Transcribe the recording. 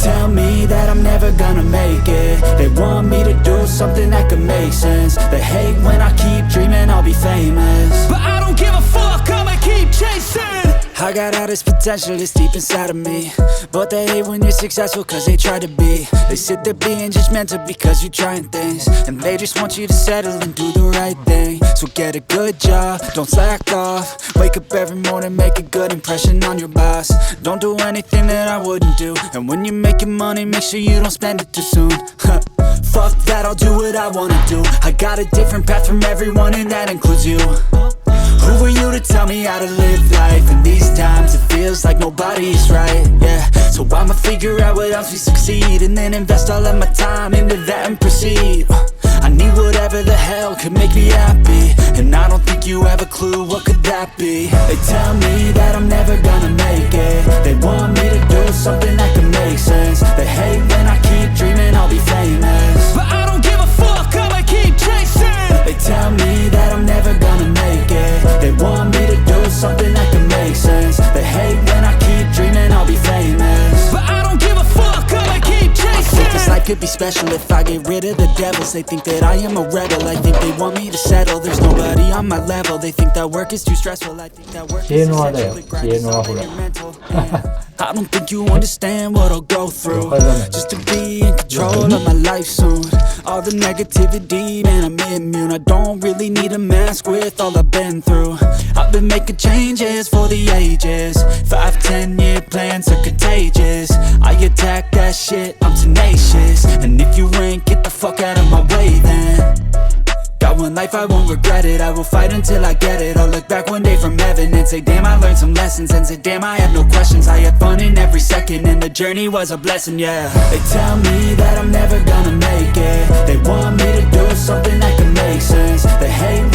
tell me that I'm never gonna make it. They want me to do something that could make sense. They hate when I keep dreaming I'll be famous, but I don't give a fuck, I'ma keep chasing. I got all this potential, it's deep inside of me, but they hate when you're successful cause they try to be. They sit there being judgmental because you're trying things, and they just want you to settle and do the right thing. So get a good job, don't slack off. Wake up every morning, make a good impression on your boss. Don't do anything that I wouldn't do, and when you're making money, make sure you don't spend it too soon. Fuck that, I'll do what I wanna do. I got a different path from everyone and that includes you. Who are you to tell me how to live life? In these times it feels like nobody's right, yeah. So I'ma figure out what else we succeed, and then invest all of my time into that and proceed. I need whatever the hell could make me happy, and I don't think you have a clue what could that be. They tell me that I'm never gonna make it. They want me to do something that could make sense. They hate when I keep dreaming I'll be famous, but I don't give a fuck, I'ma keep chasing. They tell me that I'm never gonna make it. They want me to do something that can make sense. They hate when I keep dreaming I'll be famous, but I don't give a fuck, I'ma keep chasing. I think this life could be special if I get rid of the devils. They think that I am a rebel, I think they want me to settle. There's nobody on my level. They think that work is too stressful. I think that work is essentially grinding on your mental. I don't think you understand what I'll go through just to be in control of my life soon. All the negativity, man, I'm immune. I don't really need a mask with all I've been through. I've been making changes for the ages. 5-10 year plans are contagious. I attack that shit, I'm tenacious. And if you ain't, get the fuck out of my way then. Got one life, I won't regret it. I will fight until I get it. I'll look back one day from heaven and say, damn, I learned some lessons. And say, damn, I have no questions. I had fun in every second, and the journey was a blessing, yeah. They tell me that I'm never gonna make it. They want me to do something that can make sense. They hate